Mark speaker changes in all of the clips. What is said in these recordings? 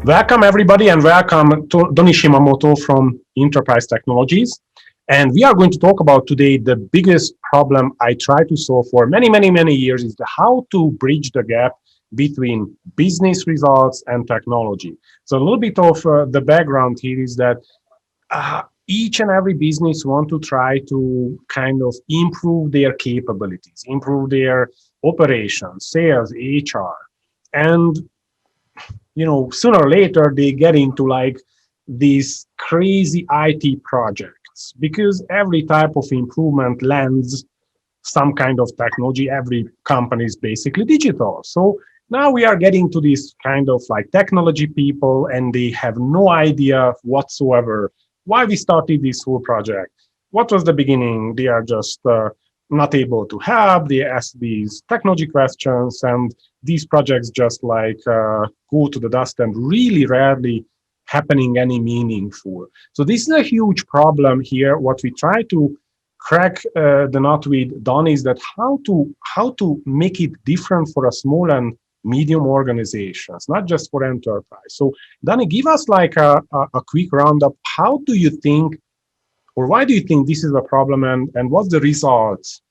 Speaker 1: Welcome, everybody, and welcome to Doni Shimamoto from Enterprise Technologies. And we are going to talk about today the biggest problem I try to solve for many years is the how to bridge the gap between business results and technology. So a little bit of the background here is that each and every business want to try to kind of improve their capabilities, improve their operations, sales, HR. And sooner or later they get into like these crazy IT projects because every type of improvement lends some kind of technology. Every company is basically digital. So now we are getting to this kind of like technology people, and they have no idea whatsoever why we started this whole project. What was the beginning? They are just not able to help. They ask these technology questions, and these projects just like go to the dust and really rarely happening any meaningful. So this is a huge problem here. What we try to crack the nut with Don is that how to make it different for a small and medium organizations, not just for enterprise. So Danny, give us like a quick roundup. How do you think, or why do you think this is a problem, and what's the results,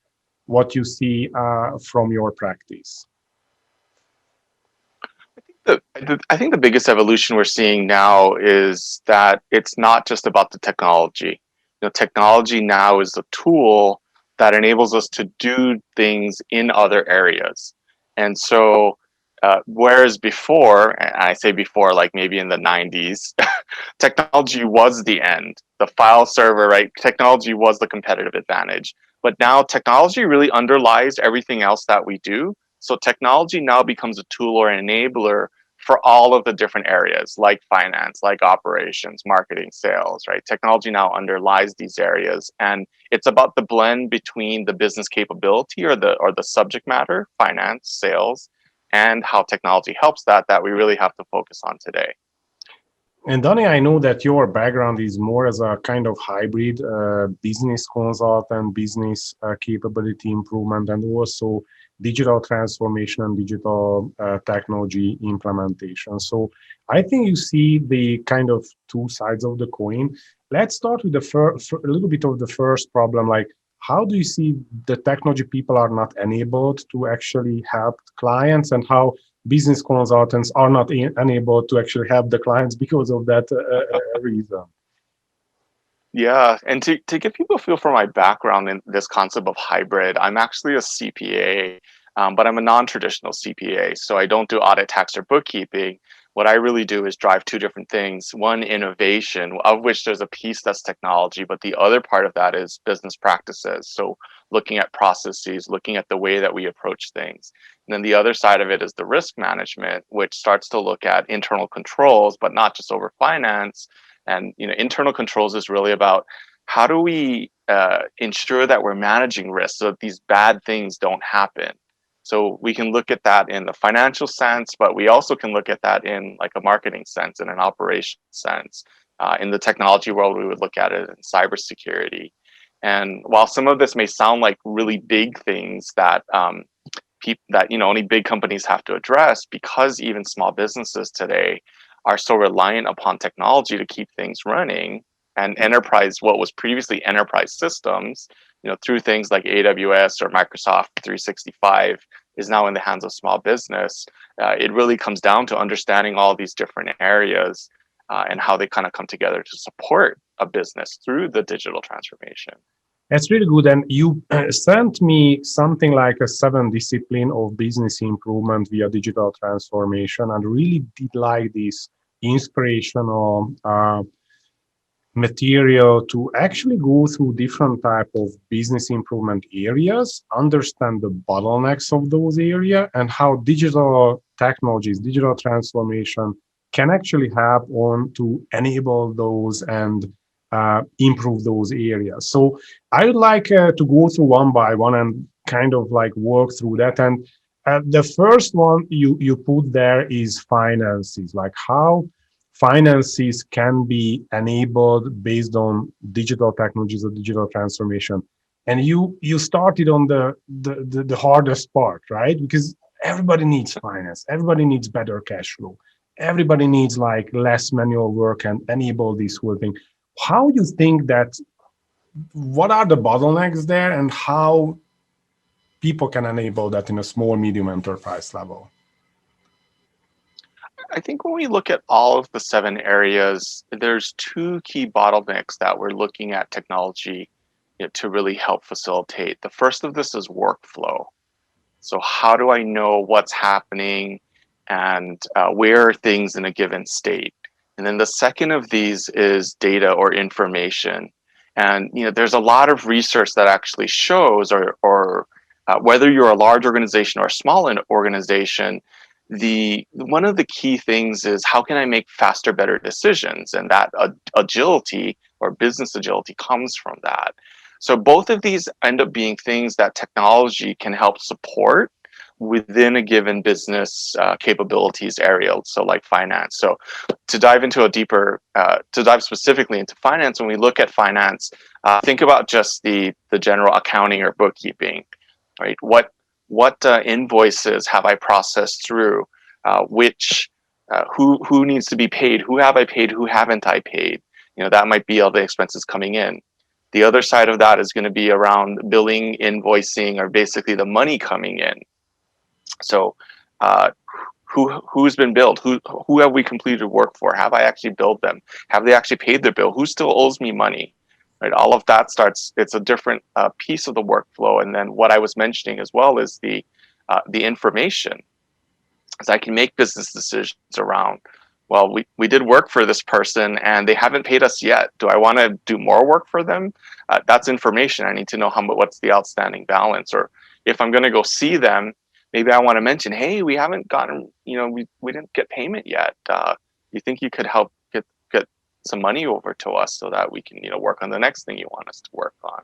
Speaker 1: what you see from your practice?
Speaker 2: I think the biggest evolution we're seeing now is that it's not just about the technology. Technology now is a tool that enables us to do things in other areas. And so, whereas before, and I say before, like maybe in the 90s, technology was the end. The file server, right? Technology was the competitive advantage. But now technology really underlies everything else that we do. So technology now becomes a tool or an enabler for all of the different areas like finance, like operations, marketing, sales, right? Technology now underlies these areas, and it's about the blend between the business capability or the subject matter, finance, sales, and how technology helps that we really have to focus on today.
Speaker 1: And Donny, I know that your background is more as a kind of hybrid business consultant, business capability improvement, and also digital transformation and digital technology implementation. So I think you see the kind of two sides of the coin. Let's start with the a little bit of the first problem, like how do you see the technology people are not enabled to actually help clients, and how business consultants are not unable to actually help the clients because of that reason.
Speaker 2: Yeah, and to give people a feel for my background in this concept of hybrid, I'm actually a CPA, but I'm a non-traditional CPA. So I don't do audit, tax, or bookkeeping. What I really do is drive two different things. One, innovation, of which there's a piece that's technology, but the other part of that is business practices. So looking at processes, looking at the way that we approach things. And then the other side of it is the risk management, which starts to look at internal controls, but not just over finance. And internal controls is really about how do we ensure that we're managing risk so that these bad things don't happen. So we can look at that in the financial sense, but we also can look at that in like a marketing sense and an operation sense. In the technology world, we would look at it in cybersecurity. And while some of this may sound like really big things that only big companies have to address, because even small businesses today are so reliant upon technology to keep things running, and what was previously enterprise systems, through things like AWS or Microsoft 365 is now in the hands of small business. It really comes down to understanding all these different areas and how they kind of come together to support a business through the digital transformation.
Speaker 1: That's really good. And you sent me something like a 7 discipline of business improvement via digital transformation, and really did like this inspirational material to actually go through different type of business improvement areas, understand the bottlenecks of those areas, and how digital technologies, digital transformation can actually help on to enable those and improve those areas. So I would like to go through one by one and kind of like work through that. And the first one you put there is finances, like how finances can be enabled based on digital technologies or digital transformation. And you started on the hardest part, right? Because everybody needs finance, everybody needs better cash flow, everybody needs like less manual work and enable this whole thing. How you think that, what are the bottlenecks there, and how people can enable that in a small, medium enterprise level?
Speaker 2: I think when we look at all of the 7 areas, there's 2 key bottlenecks that we're looking at technology, to really help facilitate. The first of this is workflow. So how do I know what's happening and where are things in a given state? And then the second of these is data or information. And there's a lot of research that actually shows, or whether you're a large organization or a small organization, the one of the key things is how can I make faster, better decisions, and that agility or business agility comes from that. So both of these end up being things that technology can help support within a given business capabilities area. So like finance. So to dive into to dive specifically into finance, when we look at finance, think about just the general accounting or bookkeeping, right? What invoices have I processed through? Who needs to be paid? Who have I paid? Who haven't I paid? That might be all the expenses coming in. The other side of that is going to be around billing, invoicing, or basically the money coming in. So, who's been billed? Who have we completed work for? Have I actually billed them? Have they actually paid their bill? Who still owes me money? Right, all of that starts. It's a different piece of the workflow. And then what I was mentioning as well is the information, as I can make business decisions around. Well, we did work for this person and they haven't paid us yet. Do I want to do more work for them? That's information. I need to know what's the outstanding balance. Or if I'm going to go see them, maybe I want to mention, hey, we haven't gotten, we didn't get payment yet. You think you could help get some money over to us so that we can, work on the next thing you want us to work on?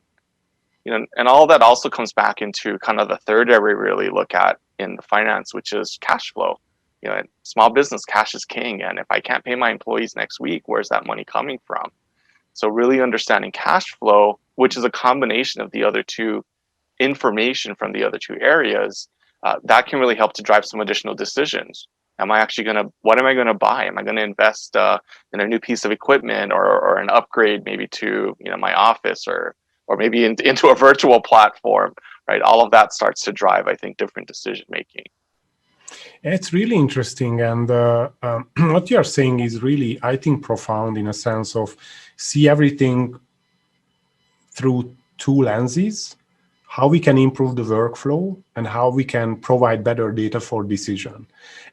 Speaker 2: And all that also comes back into kind of the third area we really look at in the finance, which is cash flow. In small business, cash is king. And if I can't pay my employees next week, where's that money coming from? So really understanding cash flow, which is a combination of the other two information from the other 2 areas, that can really help to drive some additional decisions. What am I going to buy? Am I going to invest in a new piece of equipment or an upgrade maybe to, my office or maybe into a virtual platform, right? All of that starts to drive, I think, different decision making.
Speaker 1: It's really interesting, and what you're saying is really, I think, profound in a sense of see everything through 2 lenses, how we can improve the workflow and how we can provide better data for decision.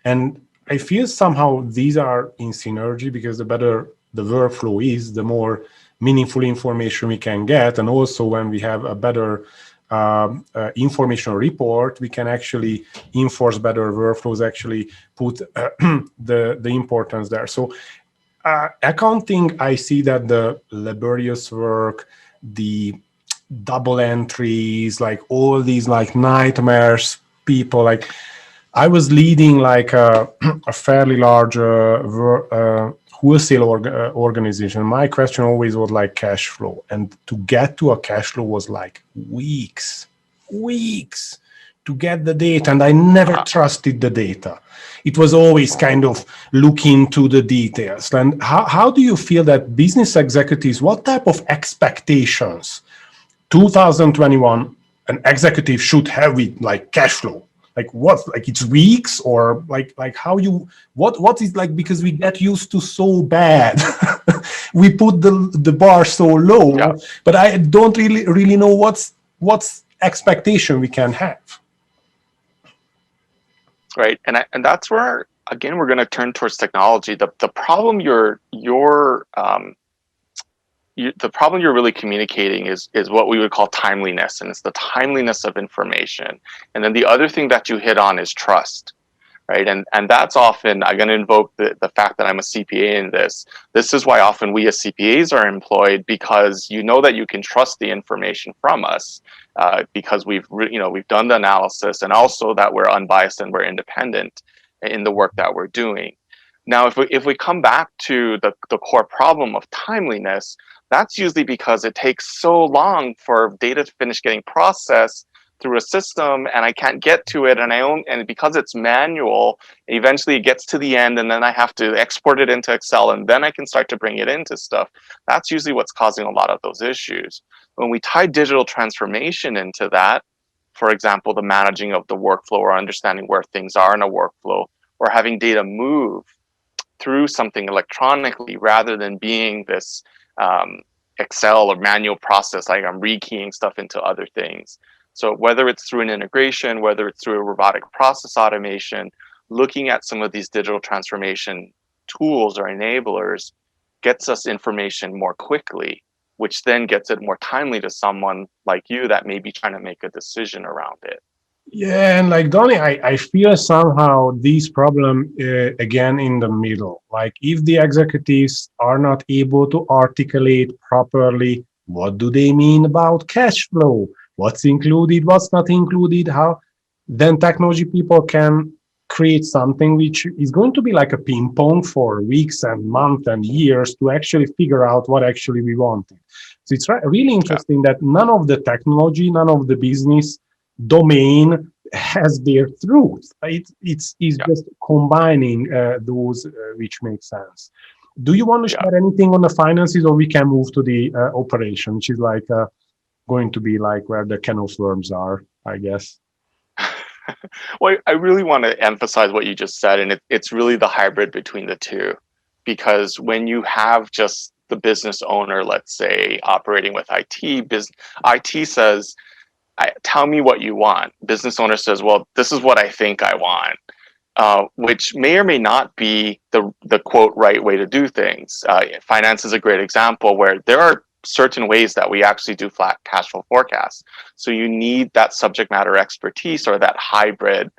Speaker 1: And I feel somehow these are in synergy, because the better the workflow is, the more meaningful information we can get. And also when we have a better information report, we can actually enforce better workflows, actually put the importance there. So accounting, I see that the laborious work, the double entries, like all these like nightmares, people, like I was leading like a fairly large wholesale organization. My question always was like cash flow, and to get to a cash flow was like weeks to get the data, and I never trusted the data. It was always kind of looking to the details. And how do you feel that business executives, what type of expectations 2021 an executive should have with like cash flow? Like what, like it's weeks, or like how you, what is like, because we get used to so bad. We put the bar so low, yeah. But I don't really know what's expectation we can have.
Speaker 2: Right, and that's where again we're going to turn towards technology. The problem the problem you're really communicating is what we would call timeliness, and it's the timeliness of information. And then the other thing that you hit on is trust, right? And that's often, I'm going to invoke the fact that I'm a CPA in this. This is why often we as CPAs are employed, because you know that you can trust the information from us, because we've done the analysis, and also that we're unbiased and we're independent in the work that we're doing. Now, if we come back to the core problem of timeliness, that's usually because it takes so long for data to finish getting processed through a system and I can't get to it, and because it's manual, eventually it gets to the end and then I have to export it into Excel and then I can start to bring it into stuff. That's usually what's causing a lot of those issues. When we tie digital transformation into that, for example, the managing of the workflow or understanding where things are in a workflow, or having data move through something electronically rather than being this Excel or manual process, like I'm rekeying stuff into other things. So whether it's through an integration, whether it's through a robotic process automation, looking at some of these digital transformation tools or enablers gets us information more quickly, which then gets it more timely to someone like you that may be trying to make a decision around it.
Speaker 1: Yeah, and like Donnie, I feel somehow this problem again in the middle. Like if the executives are not able to articulate properly, what do they mean about cash flow? What's included, what's not included, how, then technology people can create something which is going to be like a ping pong for weeks and months and years to actually figure out what actually we wanted. So it's really interesting that none of the technology, none of the business domain has their truth. It's just combining those which make sense. Do you want to share anything on the finances, or we can move to the operation, which is like going to be like where the can of worms are, I guess?
Speaker 2: Well, I really want to emphasize what you just said, and it's really the hybrid between the two. Because when you have just the business owner, let's say, operating with IT says, tell me what you want. Business owner says, well, this is what I think I want, which may or may not be the quote right way to do things. Finance is a great example where there are certain ways that we actually do flat cash flow forecasts. So you need that subject matter expertise or that hybrid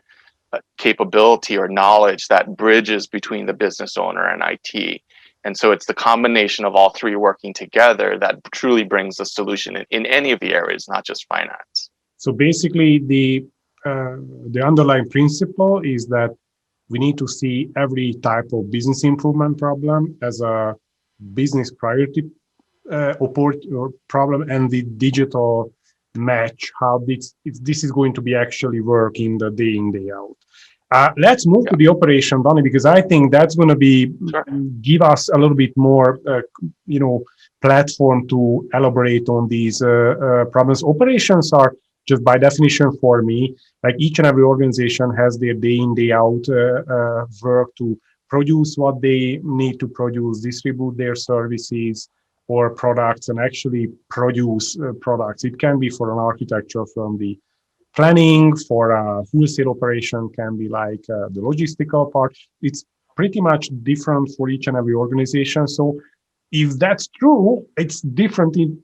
Speaker 2: capability or knowledge that bridges between the business owner and IT. And so it's the combination of all three working together that truly brings the solution in any of the areas, not just finance.
Speaker 1: So basically, the underlying principle is that we need to see every type of business improvement problem as a business priority or problem, and the digital match how this is going to be actually work in the day in, day out. Let's move to the operation, Donnie, because I think that's going to be give us a little bit more, platform to elaborate on these problems. Operations are just by definition for me, like each and every organization has their day in, day out work to produce what they need to produce, distribute their services or products, and actually produce products. It can be for an architecture from the planning, for a wholesale operation can be like the logistical part. It's pretty much different for each and every organization. So if that's true, it's different in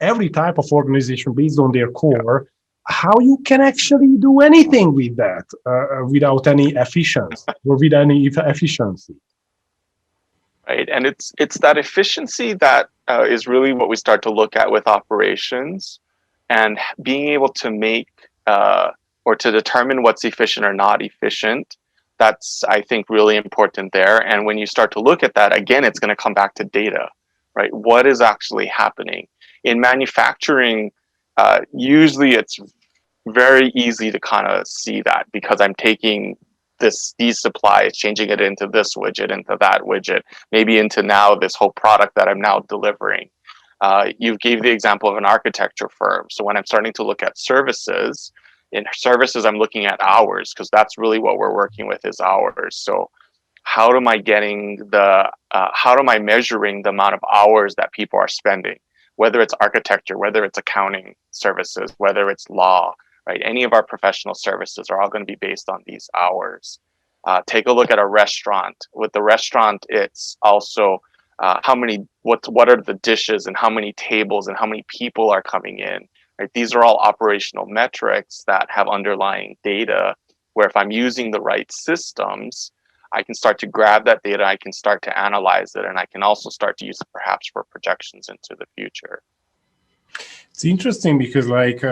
Speaker 1: every type of organization based on their core. How you can actually do anything with that without any efficiency or with any efficiency?
Speaker 2: Right, and it's that efficiency that is really what we start to look at with operations, and being able to make or to determine what's efficient or not efficient. That's, I think, really important there. And when you start to look at that, again, it's going to come back to data, right? What is actually happening in manufacturing? Usually, it's very easy to kind of see that because I'm taking these supplies, changing it into this widget, into that widget, maybe into now this whole product that I'm now delivering. You gave the example of an architecture firm. So when I'm starting to look at services, in services, I'm looking at hours because that's really what we're working with is hours. So how am I measuring the amount of hours that people are spending, whether it's architecture, whether it's accounting services, whether it's law, right? Any of our professional services are all going to be based on these hours. Take a look at a restaurant. With the restaurant, it's also what are the dishes and how many tables and how many people are coming in, right? These are all operational metrics that have underlying data where if I'm using the right systems, I can start to grab that data, I can start to analyze it, and I can also start to use it perhaps for projections into the future.
Speaker 1: It's interesting because like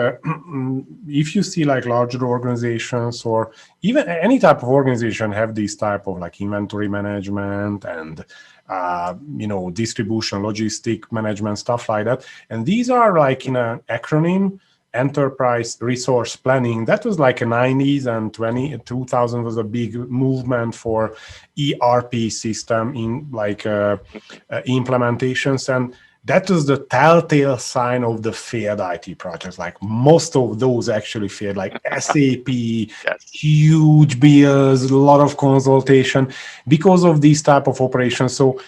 Speaker 1: if you see like larger organizations or even any type of organization have this type of like inventory management and distribution, logistic management, stuff like that. And these are like in an acronym, enterprise resource planning. That was like a 90s and 2000 was a big movement for ERP system in like implementations. And that was the telltale sign of the failed IT projects. Like most of those actually failed, like SAP,
Speaker 2: Yes.
Speaker 1: huge bills, a lot of consultation because of these type of operations. So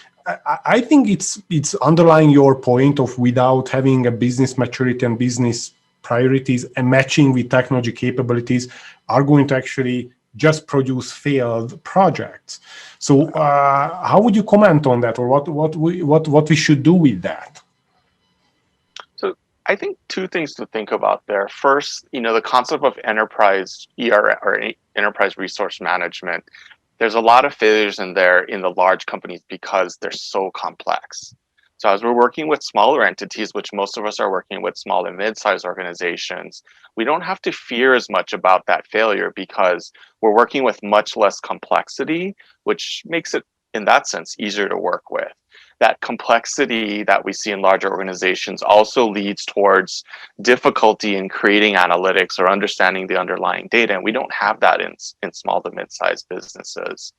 Speaker 1: I think it's underlying your point of without having a business maturity and business priorities and matching with technology capabilities are going to actually just produce failed projects. So how would you comment on that, or what we should do with that?
Speaker 2: So I think two things to think about there. First, the concept of enterprise or enterprise resource management. There's a lot of failures in there in the large companies because they're so complex. So as we're working with smaller entities, which most of us are working with small and mid-sized organizations, we don't have to fear as much about that failure because we're working with much less complexity, which makes it, in that sense, easier to work with. That complexity that we see in larger organizations also leads towards difficulty in creating analytics or understanding the underlying data. And we don't have that in small to mid-sized businesses.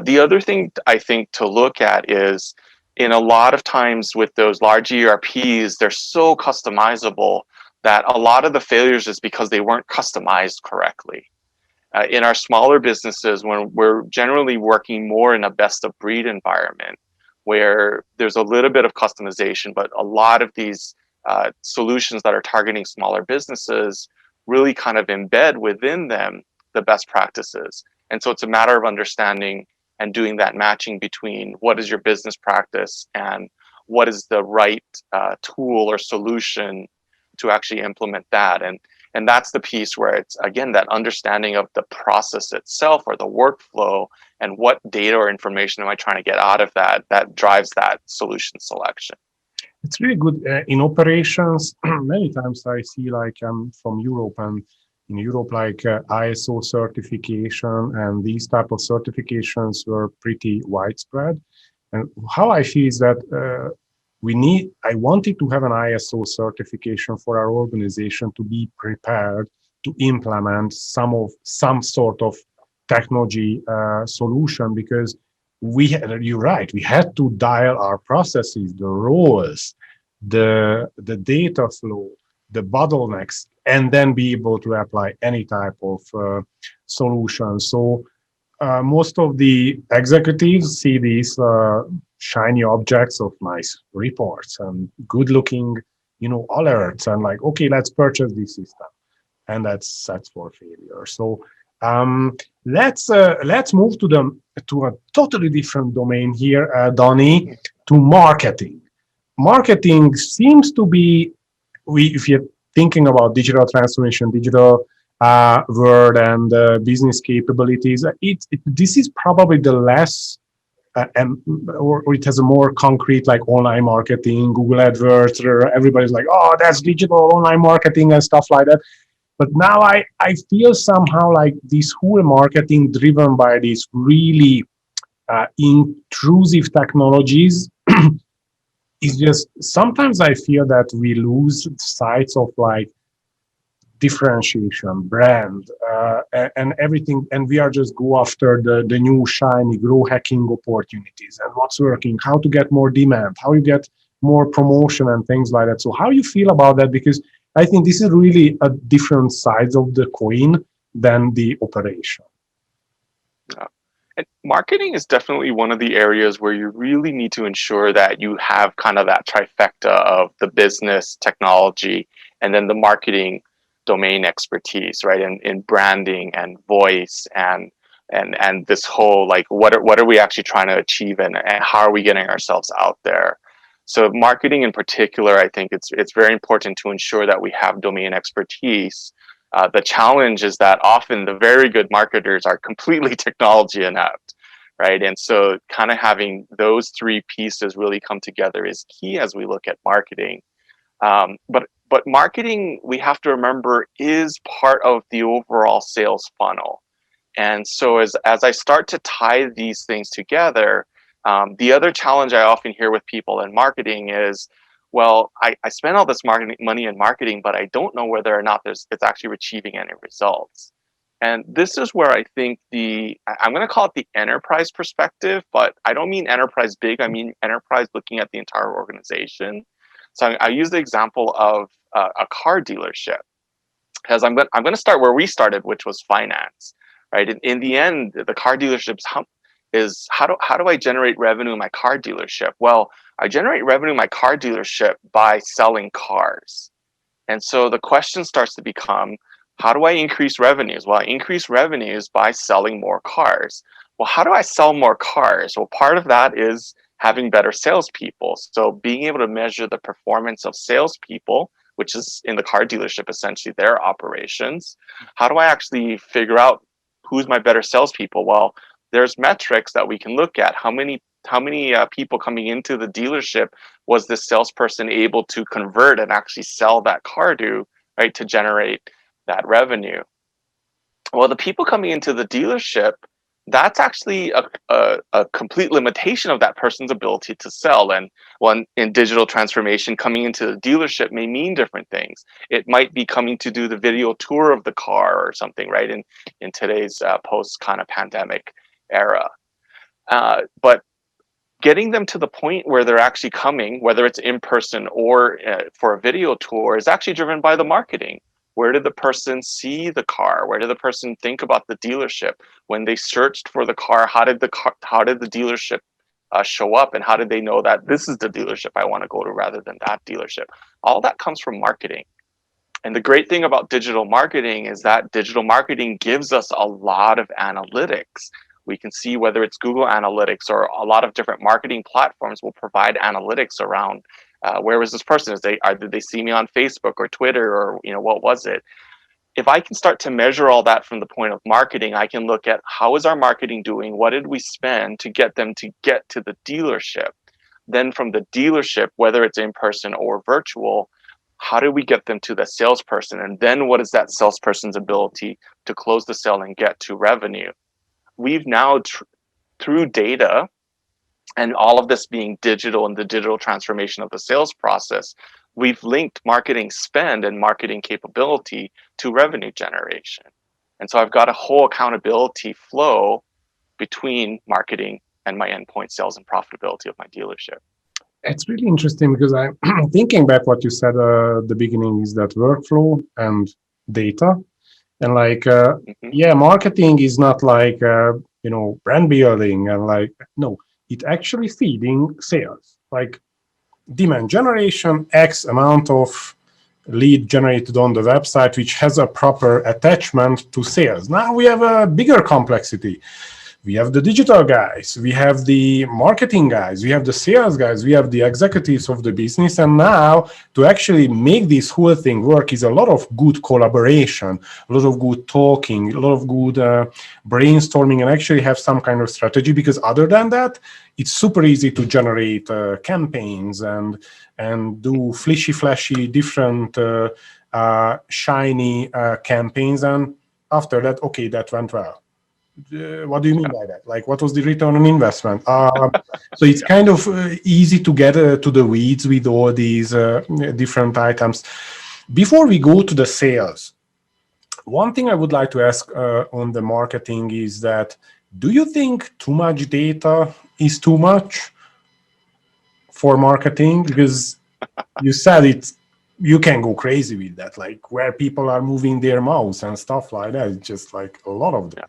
Speaker 2: The other thing I think to look at is in a lot of times with those large ERPs, they're so customizable that a lot of the failures is because they weren't customized correctly. In our smaller businesses, when we're generally working more in a best of breed environment, where there's a little bit of customization, but a lot of these solutions that are targeting smaller businesses really kind of embed within them the best practices. And so it's a matter of understanding and doing that matching between what is your business practice and what is the right tool or solution to actually implement that. And that's the piece where it's, again, that understanding of the process itself or the workflow and what data or information am I trying to get out of that drives that solution selection.
Speaker 1: It's really good in operations. Many times I see like I'm from Europe, and in Europe, like ISO certification and these type of certifications were pretty widespread. And how I feel is that I wanted to have an ISO certification for our organization to be prepared to implement some sort of technology solution, because you're right, we had to dial our processes, the roles, the data flow, the bottlenecks, and then be able to apply any type of solution. So most of the executives see these shiny objects of nice reports and good looking, alerts, and like, okay, let's purchase this system, and that's for failure. So let's move to a totally different domain here, Donnie, to marketing. Marketing seems to be, if you're thinking about digital transformation, digital world and business capabilities, this is probably the less, or it has a more concrete, like online marketing, Google AdWords, everybody's like, oh, that's digital online marketing and stuff like that. But now I feel somehow like this whole marketing driven by these really intrusive technologies is just, sometimes I feel that we lose sight of like differentiation, brand, and everything, and we are just go after the new shiny grow hacking opportunities and what's working, how to get more demand, how you get more promotion and things like that. So how you feel about that? Because I think this is really a different sides of the coin than the operation.
Speaker 2: Yeah. And marketing is definitely one of the areas where you really need to ensure that you have kind of that trifecta of the business, technology, and then the marketing domain expertise, right? In branding and voice and this whole, like, what are we actually trying to achieve, and how are we getting ourselves out there? So marketing in particular, I think it's very important to ensure that we have domain expertise. The challenge is that often the very good marketers are completely technology inept, right? And so kind of having those three pieces really come together is key as we look at marketing. But marketing, we have to remember, is part of the overall sales funnel. And so as I start to tie these things together, the other challenge I often hear with people in marketing is well, I spent all this marketing money in marketing, but I don't know whether or not it's actually achieving any results. And this is where I think I'm going to call it the enterprise perspective, but I don't mean enterprise big. I mean enterprise looking at the entire organization. So I use the example of a car dealership, because I'm going to start where we started, which was finance, right? In the end, the car dealership's hump is how do I generate revenue in my car dealership? Well, I generate revenue in my car dealership by selling cars. And so the question starts to become, how do I increase revenues? Well, I increase revenues by selling more cars. Well, how do I sell more cars? Well, part of that is having better salespeople. So being able to measure the performance of salespeople, which is in the car dealership, essentially their operations. How do I actually figure out who's my better salespeople? Well, there's metrics that we can look at. How many people coming into the dealership was this salesperson able to convert and actually sell that car to, right, to generate that revenue? Well, the people coming into the dealership, that's actually a complete limitation of that person's ability to sell. And one in digital transformation, coming into the dealership may mean different things. It might be coming to do the video tour of the car or something, right? In today's post kind of pandemic era. But getting them to the point where they're actually coming, whether it's in person or for a video tour, is actually driven by the marketing. Where did the person see the car? Where did the person think about the dealership? When they searched for the car, how did the dealership show up, and how did they know that this is the dealership I want to go to rather than that dealership? All that comes from marketing. And the great thing about digital marketing is that digital marketing gives us a lot of analytics. We can see whether it's Google Analytics or a lot of different marketing platforms will provide analytics around where was this person? Did they see me on Facebook or Twitter, or what was it? If I can start to measure all that from the point of marketing, I can look at how is our marketing doing? What did we spend to get them to get to the dealership? Then from the dealership, whether it's in person or virtual, how do we get them to the salesperson? And then what is that salesperson's ability to close the sale and get to revenue? We've now, through data and all of this being digital and the digital transformation of the sales process, we've linked marketing spend and marketing capability to revenue generation. And so I've got a whole accountability flow between marketing and my endpoint sales and profitability of my dealership.
Speaker 1: It's really interesting because I'm thinking back what you said at the beginning is that workflow and data. And marketing is not like, brand building and no, it actually feeding sales, like demand generation, X amount of lead generated on the website, which has a proper attachment to sales. Now we have a bigger complexity. We have the digital guys, we have the marketing guys, we have the sales guys, we have the executives of the business. And now to actually make this whole thing work is a lot of good collaboration, a lot of good talking, a lot of good brainstorming, and actually have some kind of strategy, because other than that, it's super easy to generate campaigns and do flashy, different shiny campaigns. And after that, okay, that went well. What do you mean by that? Like, what was the return on investment? So it's kind of easy to get to the weeds with all these different items. Before we go to the sales, one thing I would like to ask on the marketing is that, do you think too much data is too much for marketing? Because you said you can go crazy with that, like where people are moving their mouse and stuff like that. It's just like a lot of data.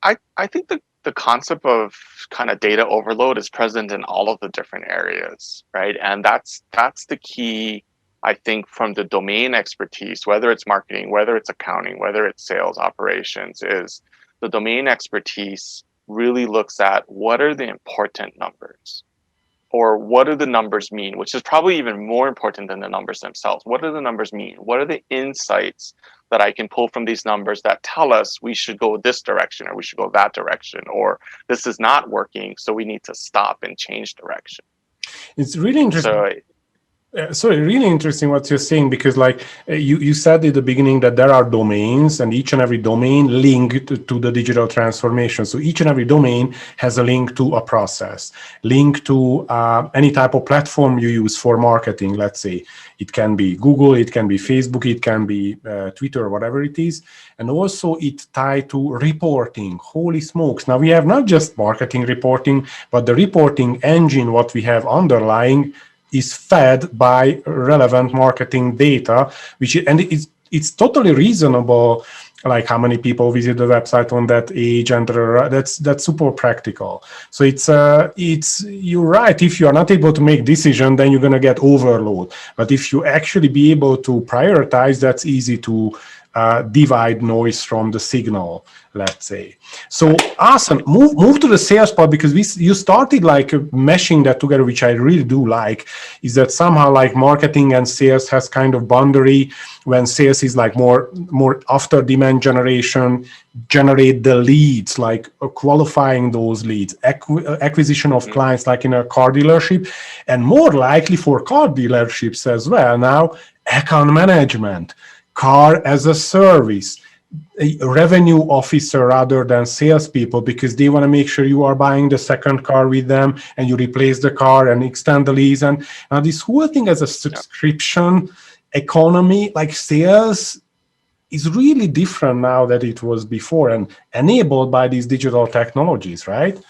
Speaker 2: I think the concept of kind of data overload is present in all of the different areas, right? And that's the key, I think, from the domain expertise, whether it's marketing, whether it's accounting, whether it's sales operations, is the domain expertise really looks at what are the important numbers, or what do the numbers mean, which is probably even more important than the numbers themselves. What do the numbers mean? What are the insights that I can pull from these numbers that tell us we should go this direction, or we should go that direction, or this is not working, so we need to stop and change direction?
Speaker 1: It's really interesting. So really interesting what you're saying, because like you said at the beginning that there are domains, and each and every domain linked to the digital transformation. So each and every domain has a link to a process, link to any type of platform you use for marketing. Let's say it can be Google, it can be Facebook, it can be Twitter, whatever it is. And also it tied to reporting. Holy smokes. Now we have not just marketing reporting, but the reporting engine, what we have underlying, is fed by relevant marketing data, and it's totally reasonable, like how many people visit the website on that age, and that's super practical. So it's you're right. If you are not able to make decision, then you're gonna get overload. But if you actually be able to prioritize, that's easy to divide noise from the signal, let's say. So awesome. Move to the sales part, because you started like meshing that together, which I really do like. Is that somehow like marketing and sales has kind of boundary, when sales is like more after demand generation, generate the leads, like qualifying those leads, acquisition of clients, like in a car dealership, and more likely for car dealerships as well now, account management, car as a service, a revenue officer rather than salespeople, because they want to make sure you are buying the second car with them and you replace the car and extend the lease. And now this whole thing as a subscription economy, like sales, is really different now that it was before, and enabled by these digital technologies, right?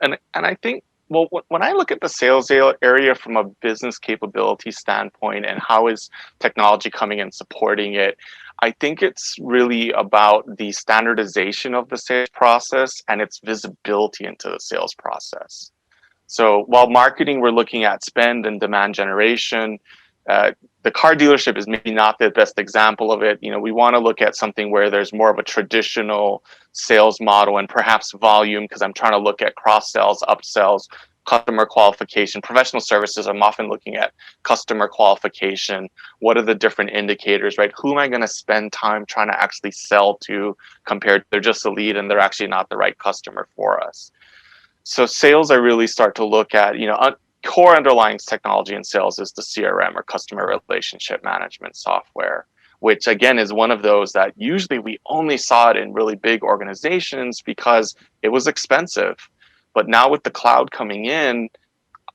Speaker 2: And I think, well, when I look at the sales area from a business capability standpoint and how is technology coming and supporting it, I think it's really about the standardization of the sales process and its visibility into the sales process. So while marketing, we're looking at spend and demand generation. The car dealership is maybe not the best example of it. You know, we want to look at something where there's more of a traditional sales model and perhaps volume, because I'm trying to look at cross sells, upsells, customer qualification. Professional services, I'm often looking at customer qualification. What are the different indicators, right? Who am I going to spend time trying to actually sell to, compared to they're just a lead and they're actually not the right customer for us? So sales, I really start to look at, core underlying technology in sales is the CRM, or customer relationship management software, which again is one of those that usually we only saw it in really big organizations because it was expensive. But now with the cloud coming in,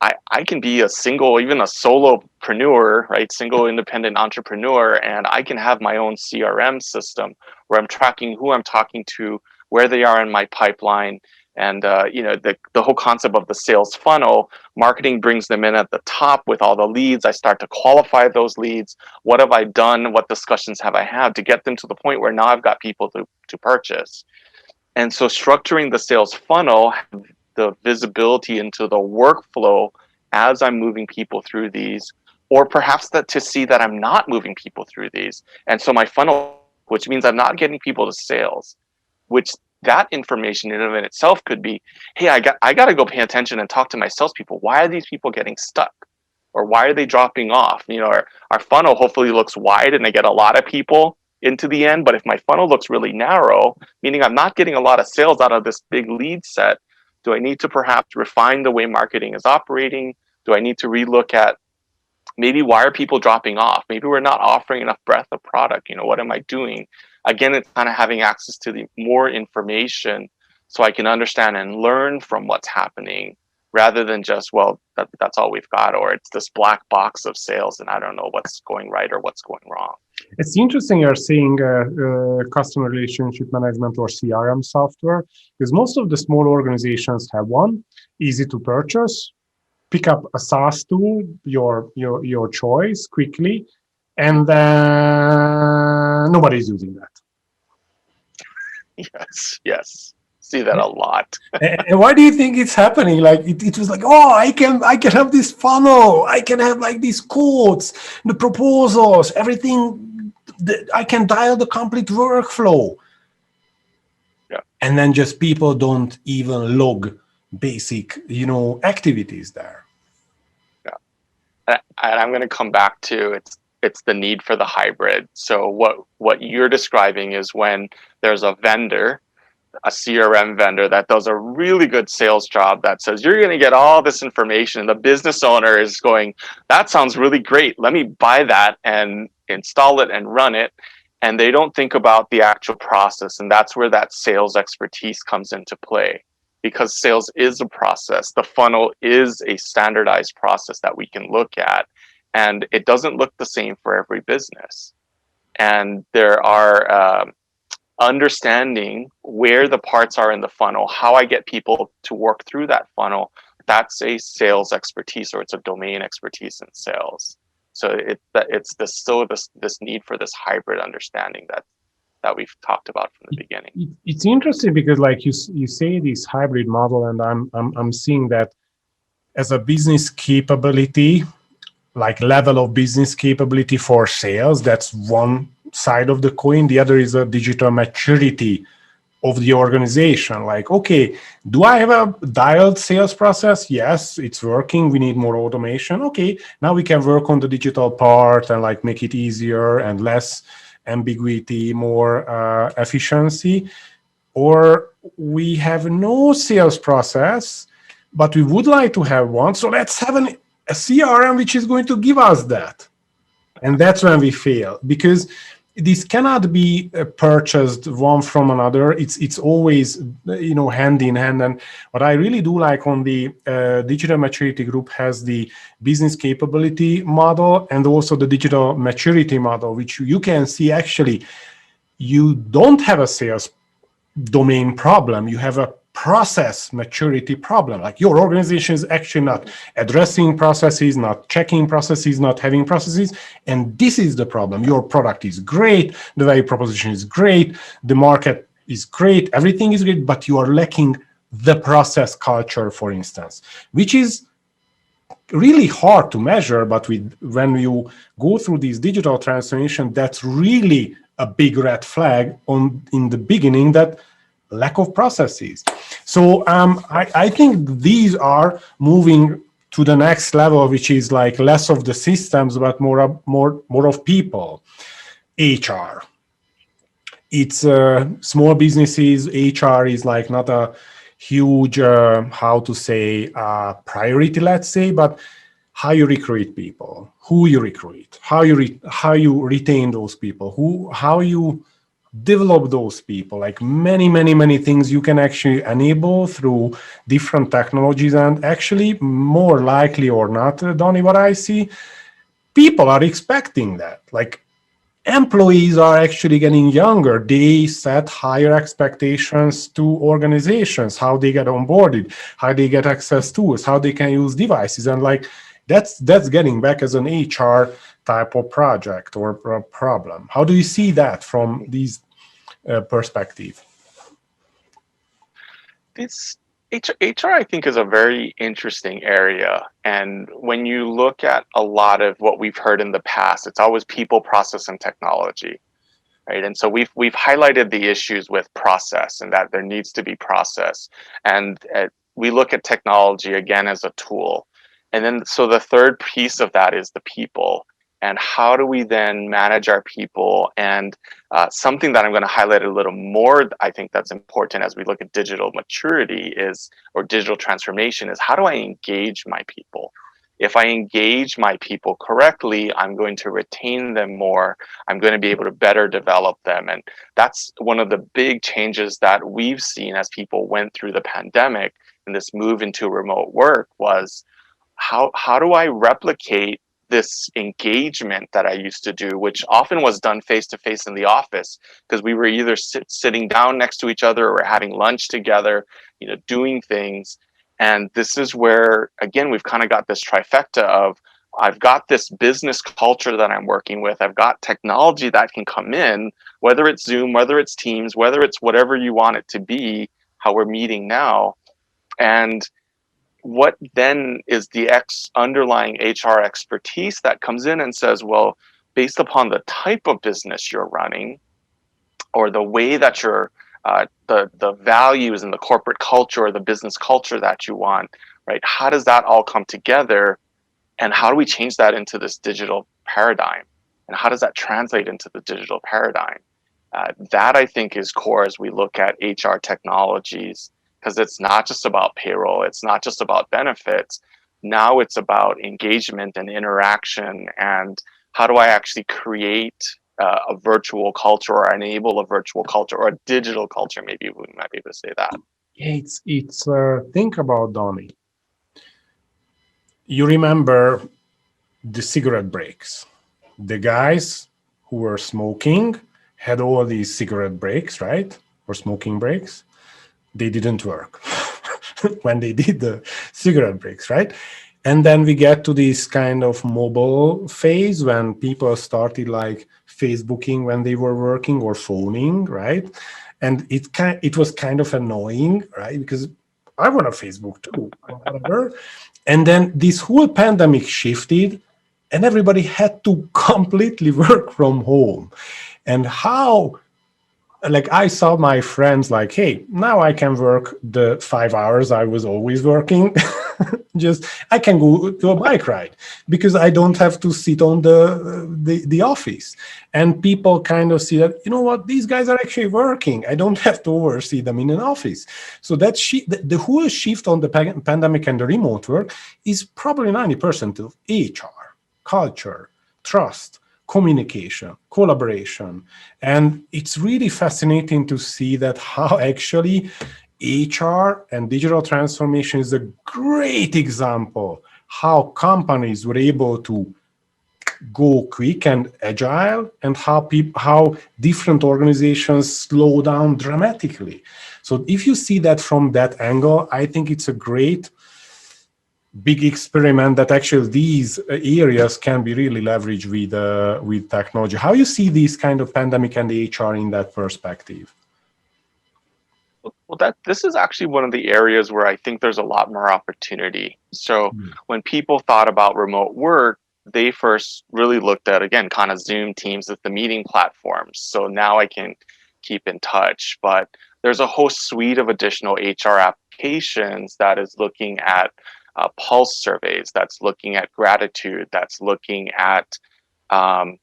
Speaker 2: I can be a single, even a solopreneur, right? Single independent entrepreneur, and I can have my own CRM system where I'm tracking who I'm talking to, where they are in my pipeline. And the whole concept of the sales funnel, marketing brings them in at the top with all the leads. I start to qualify those leads. What have I done? What discussions have I had to get them to the point where now I've got people to purchase? And so structuring the sales funnel, the visibility into the workflow as I'm moving people through these, or perhaps that to see that I'm not moving people through these. And so my funnel, which means I'm not getting people to sales, which that information in and of itself could be, hey, I got to go pay attention and talk to my salespeople. Why are these people getting stuck? Or why are they dropping off? Our funnel hopefully looks wide and I get a lot of people into the end. But if my funnel looks really narrow, meaning I'm not getting a lot of sales out of this big lead set, do I need to perhaps refine the way marketing is operating? Do I need to relook at maybe why are people dropping off? Maybe we're not offering enough breadth of product. What am I doing? Again, it's kind of having access to the more information so I can understand and learn from what's happening, rather than just, well, that's all we've got, or it's this black box of sales and I don't know what's going right or what's going wrong.
Speaker 1: It's interesting you're saying customer relationship management or CRM software, because most of the small organizations have one, easy to purchase, pick up a SaaS tool, your choice quickly, and then nobody's using that.
Speaker 2: Yes. See that a lot.
Speaker 1: And why do you think it's happening? Like it was like, oh, I can have this funnel, I can have like these quotes, the proposals, everything. I can dial the complete workflow.
Speaker 2: Yeah.
Speaker 1: And then just people don't even log basic, activities there.
Speaker 2: Yeah. And I'm going to come back to it's the need for the hybrid. So what you're describing is when there's a vendor a CRM vendor that does a really good sales job that says you're going to get all this information. The business owner is going, that sounds really great. Let me buy that and install it and run it. And they don't think about the actual process. And that's where that sales expertise comes into play, because sales is a process. The funnel is a standardized process that we can look at, and it doesn't look the same for every business. And there are understanding where the parts are in the funnel, how I get people to work through that funnel. That's a sales expertise, or it's a domain expertise in sales. So it's this need for this hybrid understanding that we've talked about from the beginning.
Speaker 1: It's interesting because, like you say, this hybrid model, and I'm seeing that as a business capability, like level of business capability for sales. That's one side of the coin. The other is a digital maturity of the organization. Like, okay, do I have a dialed sales process? Yes, it's working. We need more automation. Okay, now we can work on the digital part and like make it easier and less ambiguity, more efficiency. Or we have no sales process, but we would like to have one. So let's have a CRM which is going to give us that. And that's when we fail, because this cannot be purchased one from another. It's always hand in hand. And what I really do like on the digital maturity group has the business capability model and also the digital maturity model, which you can see actually you don't have a sales domain problem, you have a process maturity problem. Like your organization is actually not addressing processes, not checking processes, not having processes. And this is the problem. Your product is great, the value proposition is great, the market is great, everything is great, but you are lacking the process culture, for instance, which is really hard to measure. But when you go through this digital transformation, that's really a big red flag in the beginning, that lack of processes. So I think these are moving to the next level, which is like less of the systems, but more of people. HR. It's small businesses. HR is like not a huge, priority, let's say, but how you recruit people, who you recruit, how you retain those people, how you develop those people, like many things you can actually enable through different technologies. And actually, more likely or not, Donnie, what I see, people are expecting that. Like, employees are actually getting younger. They set higher expectations to organizations, how they get onboarded, how they get access to us, how they can use devices. And like that's getting back as an HR type of project or problem. How do you see that from these perspective?
Speaker 2: This HR, I think, is a very interesting area. And when you look at a lot of what we've heard in the past, it's always people, process, and technology, right? And so we've highlighted the issues with process and that there needs to be process. And we look at technology again as a tool. And then so the third piece of that is the people. And how do we then manage our people? And something that I'm going to highlight a little more, I think that's important as we look at digital maturity or digital transformation, is how do I engage my people? If I engage my people correctly, I'm going to retain them more. I'm going to be able to better develop them. And that's one of the big changes that we've seen as people went through the pandemic and this move into remote work was, how do I replicate this engagement that I used to do, which often was done face to face in the office, because we were either sitting down next to each other or having lunch together, doing things. And this is where, again, we've kind of got this trifecta of, I've got this business culture that I'm working with. I've got technology that can come in, whether it's Zoom, whether it's Teams, whether it's whatever you want it to be, how we're meeting now. And what then is the underlying HR expertise that comes in and says, well, based upon the type of business you're running or the way that you're the values and the corporate culture or the business culture that you want, right? How does that all come together? And how do we change that into this digital paradigm? And how does that translate into the digital paradigm? That I think is core as we look at HR technologies, because it's not just about payroll, it's not just about benefits. Now it's about engagement and interaction, and how do I actually create a virtual culture or enable a virtual culture or a digital culture? Maybe we might be able to say that.
Speaker 1: It's think about Donny. You remember the cigarette breaks. The guys who were smoking had all these cigarette breaks, right? Or smoking breaks. They didn't work when they did the cigarette breaks, right? And then we get to this kind of mobile phase when people started like Facebooking when they were working or phoning, right? And it was kind of annoying, right? Because I want a Facebook too, whatever. And then this whole pandemic shifted and everybody had to completely work from home. And how, like, I saw my friends like, hey, now I can work the 5 hours I was always working. Just I can go to a bike ride because I don't have to sit on the office. And people kind of see that, you know what, these guys are actually working. I don't have to oversee them in an office. So that the whole shift on the pandemic and the remote work is probably 90% of HR, culture, trust, communication, collaboration. And it's really fascinating to see that how actually HR and digital transformation is a great example how companies were able to go quick and agile, and how different organizations slow down dramatically. So if you see that from that angle, I think it's a great big experiment that actually these areas can be really leveraged with technology. How you see these kind of pandemic and HR in that perspective?
Speaker 2: Well, this is actually one of the areas where I think there's a lot more opportunity. So when people thought about remote work, they first really looked at, again, kind of Zoom, Teams as the meeting platforms. So now I can keep in touch, but there's a whole suite of additional HR applications that is looking at pulse surveys, that's looking at gratitude, that's looking at um,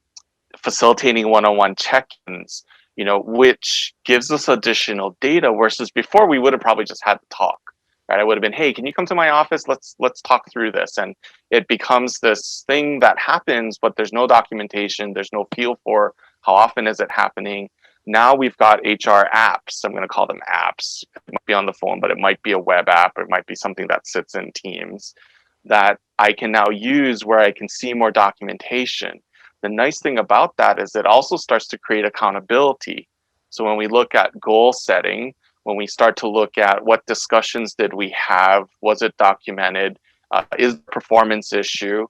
Speaker 2: facilitating one-on-one check-ins, which gives us additional data versus before we would have probably just had to talk, right? I would have been, hey, can you come to my office? Let's talk through this. And it becomes this thing that happens, but there's no documentation. There's no feel for how often is it happening. Now we've got HR apps. I'm going to call them apps. It might be on the phone, but it might be a web app. Or it might be something that sits in Teams that I can now use where I can see more documentation. The nice thing about that is it also starts to create accountability. So when we look at goal setting, when we start to look at what discussions did we have, was it documented, is the performance issue,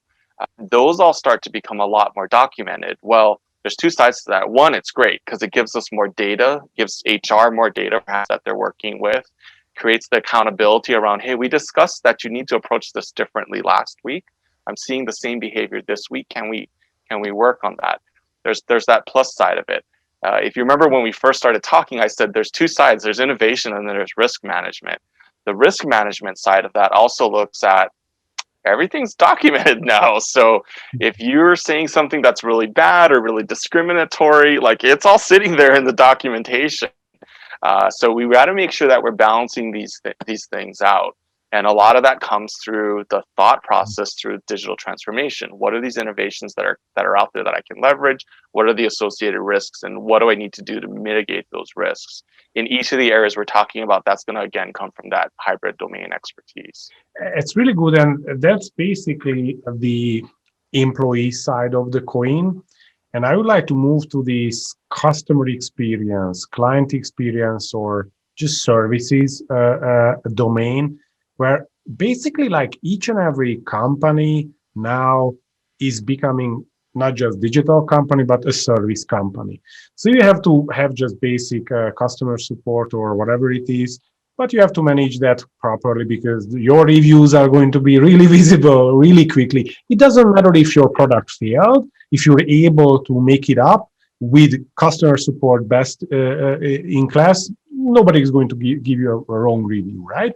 Speaker 2: those all start to become a lot more documented. Well, there's two sides to that. One, it's great because it gives us more data, gives HR more data perhaps that they're working with, creates the accountability around, hey, we discussed that you need to approach this differently last week. I'm seeing the same behavior this week. Can we work on that? There's that plus side of it. If you remember when we first started talking, I said there's two sides. There's innovation and then there's risk management. The risk management side of that also looks at everything's documented now. So if you're saying something that's really bad or really discriminatory, like it's all sitting there in the documentation. So we got to make sure that we're balancing these things out. And a lot of that comes through the thought process through digital transformation. What are these innovations that are out there that I can leverage? What are the associated risks? And what do I need to do to mitigate those risks? In each of the areas we're talking about, that's going to, again, come from that hybrid domain expertise.
Speaker 1: It's really good. And that's basically the employee side of the coin. And I would like to move to this customer experience, client experience, or just services domain, where basically like each and every company now is becoming not just digital company, but a service company. So you have to have just basic customer support or whatever it is, but you have to manage that properly because your reviews are going to be really visible really quickly. It doesn't matter if your product failed, if you're able to make it up with customer support best in class, nobody is going to give you a wrong review, right?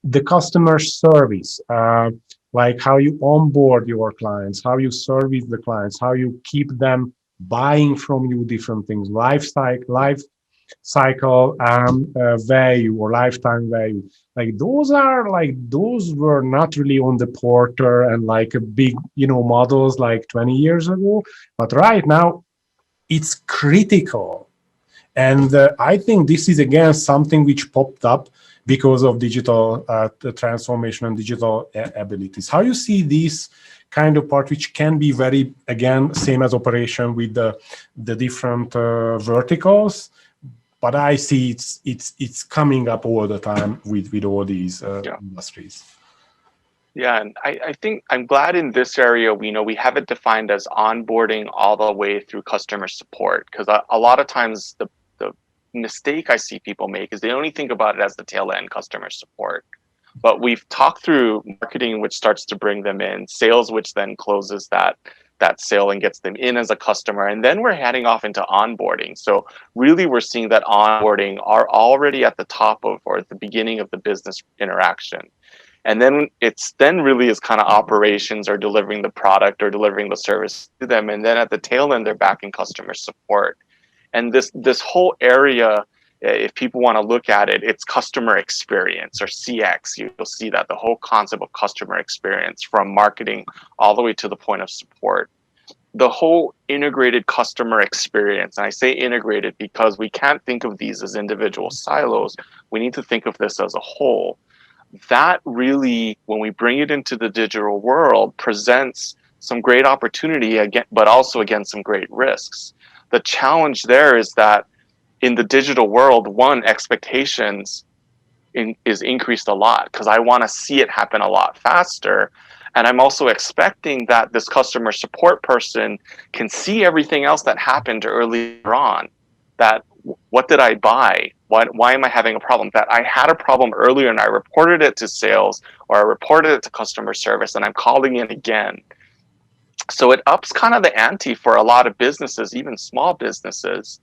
Speaker 1: The customer service, like how you onboard your clients, how you service the clients, how you keep them buying from you different things, life cycle value or lifetime value. Like those were not really on the porter and like a big, models like 20 years ago. But right now it's critical. And I think this is again something which popped up because of digital the transformation and digital abilities. How you see this kind of part, which can be very, again, same as operation with the different verticals, but I see it's coming up all the time with all these
Speaker 2: Yeah.
Speaker 1: industries.
Speaker 2: Yeah, and I think I'm glad in this area we have it defined as onboarding all the way through customer support, because a lot of times the mistake I see people make is they only think about it as the tail end customer support. But we've talked through marketing, which starts to bring them in, sales, which then closes that sale and gets them in as a customer, and then we're heading off into onboarding. So really, we're seeing that onboarding are already at the top of or at the beginning of the business interaction. And then it's then really is kind of operations or delivering the product or delivering the service to them. And then at the tail end, they're back in customer support. And this whole area, if people want to look at it, it's customer experience or CX. You'll see that the whole concept of customer experience from marketing all the way to the point of support. The whole integrated customer experience, and I say integrated because we can't think of these as individual silos. We need to think of this as a whole. That really, when we bring it into the digital world, presents some great opportunity again, but also again some great risks. The challenge there is that in the digital world, one, expectations is increased a lot because I want to see it happen a lot faster. And I'm also expecting that this customer support person can see everything else that happened earlier on. That what did I buy? Why am I having a problem? That I had a problem earlier and I reported it to sales or I reported it to customer service and I'm calling in again. So it ups kind of the ante for a lot of businesses, even small businesses,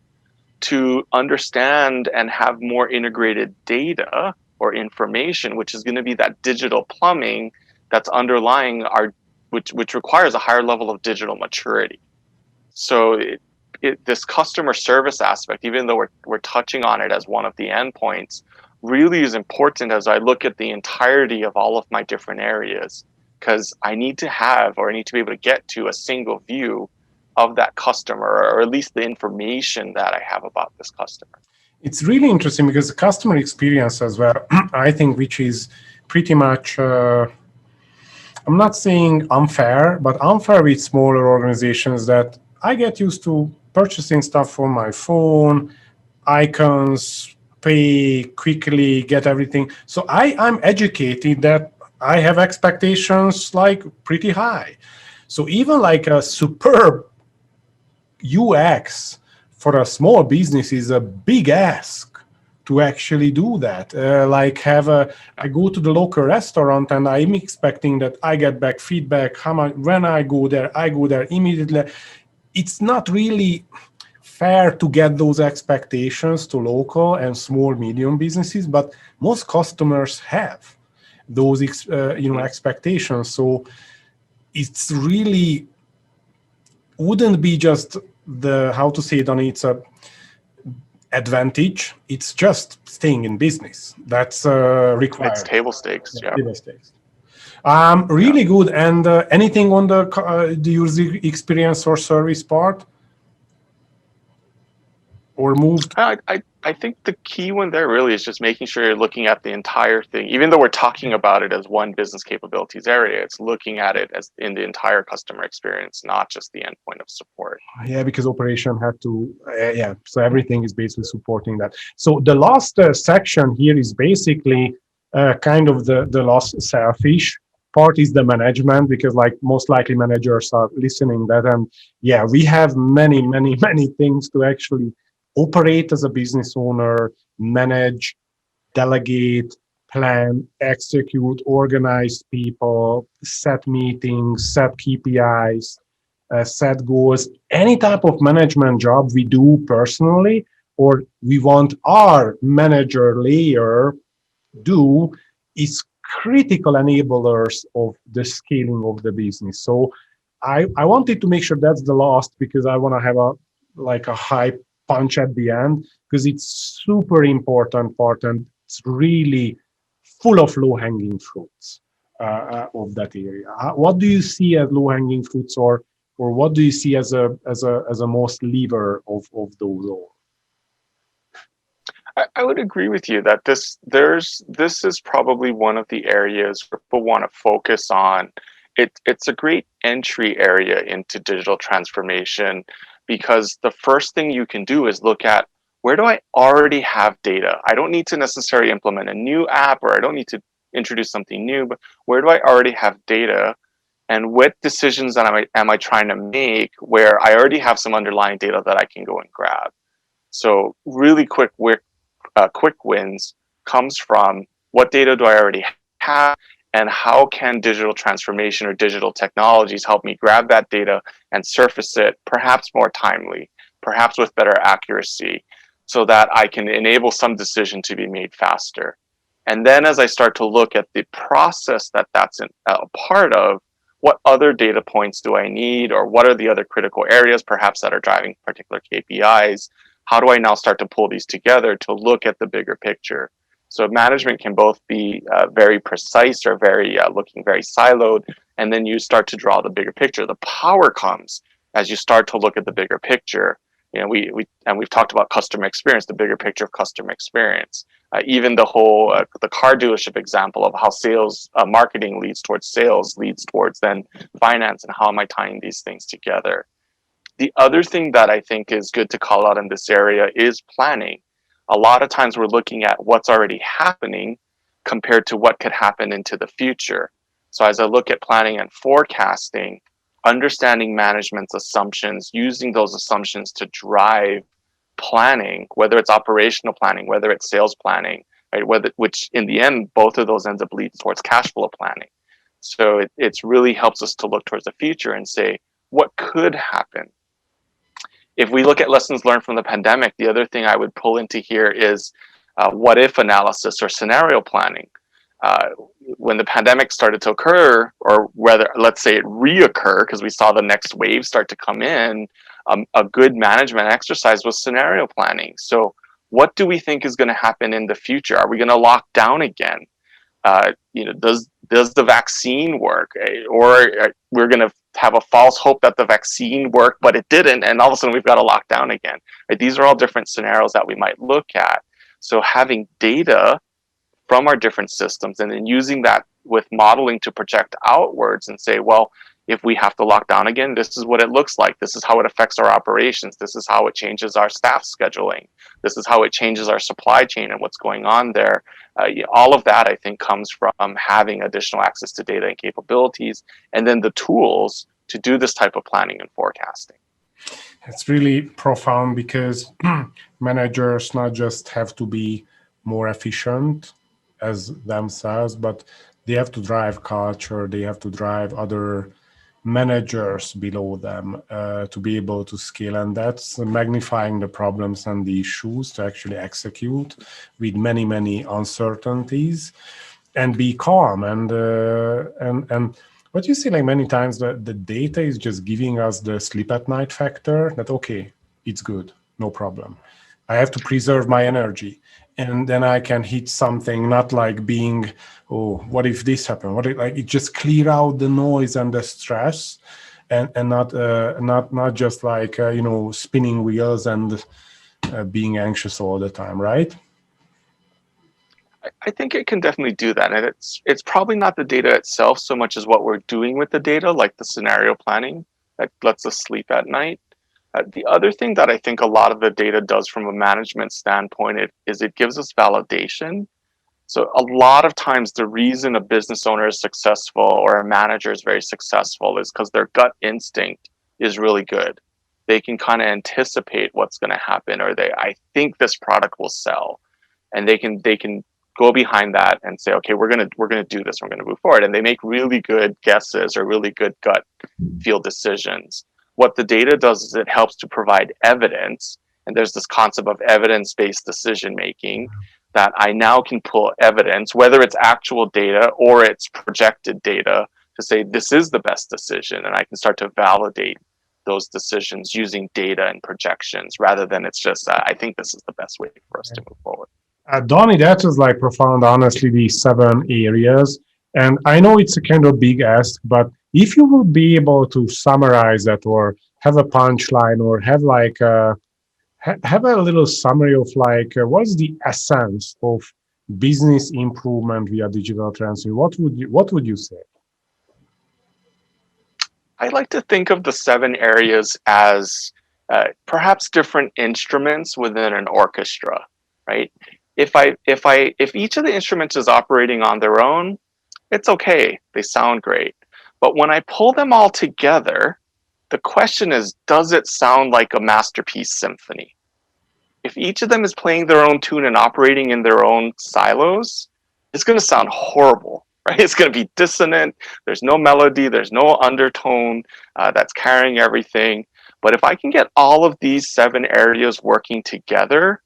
Speaker 2: to understand and have more integrated data or information, which is going to be that digital plumbing that's underlying which requires a higher level of digital maturity. So this customer service aspect, even though we're touching on it as one of the endpoints, really is important as I look at the entirety of all of my different areas, because I need to have, or I need to be able to get to a single view of that customer, or at least the information that I have about this customer.
Speaker 1: It's really interesting because the customer experience as well, I think, which is pretty much, I'm not saying unfair, but unfair with smaller organizations that I get used to purchasing stuff from my phone, icons, pay quickly, get everything. So I'm educated that I have expectations like pretty high. So even like a superb UX for a small business is a big ask to actually do that. I go to the local restaurant and I'm expecting that I get back feedback. When I go there immediately. It's not really fair to get those expectations to local and small medium businesses, but most customers have those expectations. So it's really wouldn't be just the, how to say it, on its advantage. It's just staying in business. That's required.
Speaker 2: It's table stakes. Yeah.
Speaker 1: Table stakes. Really good. And anything on the user experience or service part? Or moved?
Speaker 2: I think the key one there really is just making sure you're looking at the entire thing. Even though we're talking about it as one business capabilities area, it's looking at it as in the entire customer experience, not just the endpoint of support.
Speaker 1: Yeah, because operation had to, so everything is basically supporting that. So the last section here is basically kind of the last selfish part is the management, because like most likely managers are listening that, and yeah, we have many things to actually operate as a business owner, manage, delegate, plan, execute, organize people, set meetings, set KPIs, set goals. Any type of management job we do personally, or we want our manager layer do, is critical enablers of the scaling of the business. So I wanted to make sure that's the last because I want to have a high punch at the end because it's super important part and it's really full of low hanging fruits of that area. What do you see as low hanging fruits, or what do you see as a most lever of those all?
Speaker 2: I would agree with you that this is probably one of the areas where people want to focus on. It's a great entry area into digital transformation because the first thing you can do is look at, where do I already have data? I don't need to necessarily implement a new app, or I don't need to introduce something new, but where do I already have data, and what decisions am I trying to make where I already have some underlying data that I can go and grab? So really quick wins comes from, what data do I already have, and how can digital transformation or digital technologies help me grab that data and surface it perhaps more timely, perhaps with better accuracy, so that I can enable some decision to be made faster. And then as I start to look at the process that's a part of, what other data points do I need, or what are the other critical areas perhaps that are driving particular KPIs? How do I now start to pull these together to look at the bigger picture? So management can both be very precise or very looking very siloed, and then you start to draw the bigger picture. The power comes as you start to look at the bigger picture. You know, we've talked about customer experience, the bigger picture of customer experience. Even the whole the car dealership example of how sales marketing leads towards sales, leads towards then finance, and how am I tying these things together? The other thing that I think is good to call out in this area is planning. A lot of times we're looking at what's already happening compared to what could happen into the future. So as I look at planning and forecasting, understanding management's assumptions, using those assumptions to drive planning, whether it's operational planning, whether it's sales planning, right? Which in the end, both of those ends up leading towards cash flow planning. So it's really helps us to look towards the future and say, what could happen? If we look at lessons learned from the pandemic, the other thing I would pull into here is what if analysis or scenario planning. Uh, when the pandemic started to occur, or whether, let's say, it reoccur, because we saw the next wave start to come in, a good management exercise was scenario planning. So what do we think is going to happen in the future? Are we going to lock down again? Does the vaccine work, or we're going to have a false hope that the vaccine worked but it didn't, and all of a sudden we've got to lock down again, right? These are all different scenarios that we might look at. So having data from our different systems and then using that with modeling to project outwards and say, well, if we have to lock down again, this is what it looks like. This is how it affects our operations. This is how it changes our staff scheduling. This is how it changes our supply chain and what's going on there. All of that, I think, comes from having additional access to data and capabilities, and then the tools to do this type of planning and forecasting.
Speaker 1: It's really profound because managers not just have to be more efficient as themselves, but they have to drive culture, they have to drive other managers below them to be able to scale. And that's magnifying the problems and the issues to actually execute with many, many uncertainties and be calm. And what you see, like many times, the data is just giving us the sleep at night factor that, okay, it's good, no problem. I have to preserve my energy. And then I can hit something, not like being, oh, what if this happened? What if, like, it just clear out the noise and the stress, and not just like spinning wheels and being anxious all the time, right?
Speaker 2: I think it can definitely do that, and it's probably not the data itself so much as what we're doing with the data, like the scenario planning that lets us sleep at night. The other thing that I think a lot of the data does from a management standpoint is it gives us validation. So a lot of times the reason a business owner is successful or a manager is very successful is because their gut instinct is really good. They can kind of anticipate what's going to happen, or I think this product will sell, and they can go behind that and say, okay, we're gonna do this, we're gonna move forward, and they make really good guesses or really good gut feel decisions. What the data does is it helps to provide evidence, and there's this concept of evidence-based decision making, that I now can pull evidence, whether it's actual data or it's projected data, to say this is the best decision, and I can start to validate those decisions using data and projections rather than it's just I think this is the best way for us to move forward.
Speaker 1: Donnie, that was like profound, honestly, these 7 areas. And I know it's a kind of big ask, but if you would be able to summarize that or have a punchline or have like have a little summary of like what's the essence of business improvement via digital transformation, what would you say?
Speaker 2: I like to think of the 7 areas as perhaps different instruments within an orchestra, right? If each of the instruments is operating on their own, it's okay. They sound great. But when I pull them all together, the question is, does it sound like a masterpiece symphony? If each of them is playing their own tune and operating in their own silos, it's going to sound horrible, right? It's going to be dissonant. There's no melody. There's no undertone that's carrying everything. But if I can get all of these 7 areas working together,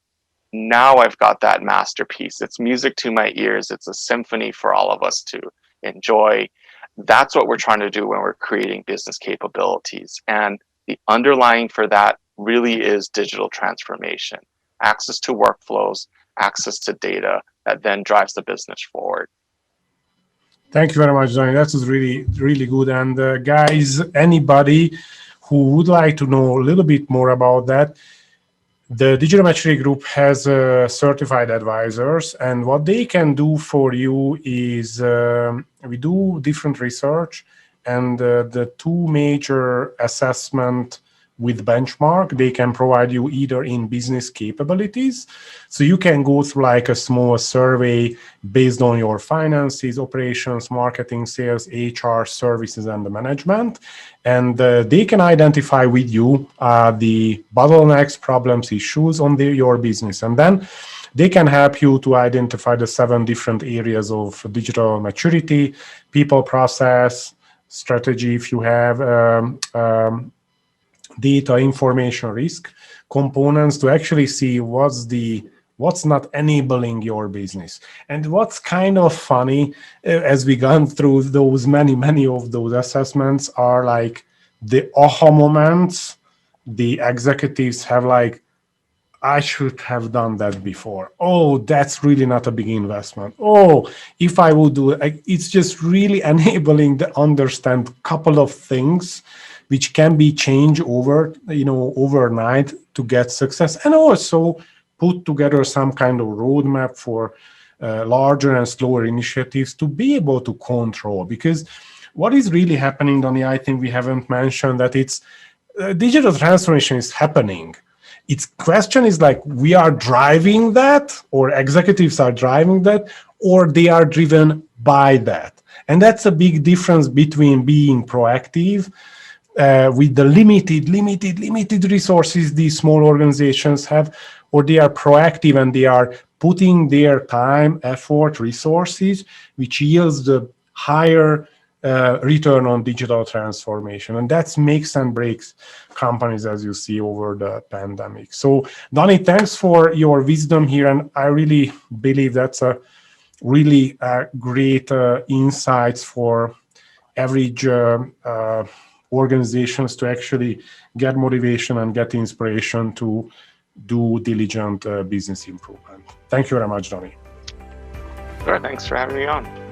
Speaker 2: now I've got that masterpiece. It's music to my ears. It's a symphony for all of us to enjoy. That's what we're trying to do when we're creating business capabilities. And the underlying for that really is digital transformation, access to workflows, access to data that then drives the business forward.
Speaker 1: Thank you very much, Johnny. That was really, really good. And guys, anybody who would like to know a little bit more about that, the Digital Maturity Group has certified advisors, and what they can do for you is we do different research, and the 2 major assessment with benchmark, they can provide you either in business capabilities. So you can go through like a small survey based on your finances, operations, marketing, sales, HR, services, and the management. And they can identify with you the bottlenecks, problems, issues on your business. And then they can help you to identify the 7 different areas of digital maturity, people, process, strategy, if you have, data, information, risk components, to actually see what's not enabling your business. And what's kind of funny, as we gone through those many of those assessments, are like the aha moments the executives have, like, I should have done that before. Oh, that's really not a big investment. Oh, if I would do it, it's just really enabling to understand a couple of things which can be changed overnight to get success, and also put together some kind of roadmap for larger and slower initiatives to be able to control. Because what is really happening, Donnie, I think we haven't mentioned that it's digital transformation is happening. Its question is like, we are driving that, or executives are driving that, or they are driven by that. And that's a big difference between being proactive with the limited resources these small organizations have, or they are proactive and they are putting their time, effort, resources, which yields the higher return on digital transformation. And that makes and breaks companies, as you see over the pandemic. So, Donnie, thanks for your wisdom here. And I really believe that's a really great insights for average organizations to actually get motivation and get inspiration to do diligent business improvement. Thank you very much, Donnie.
Speaker 2: Sure, thanks for having me on.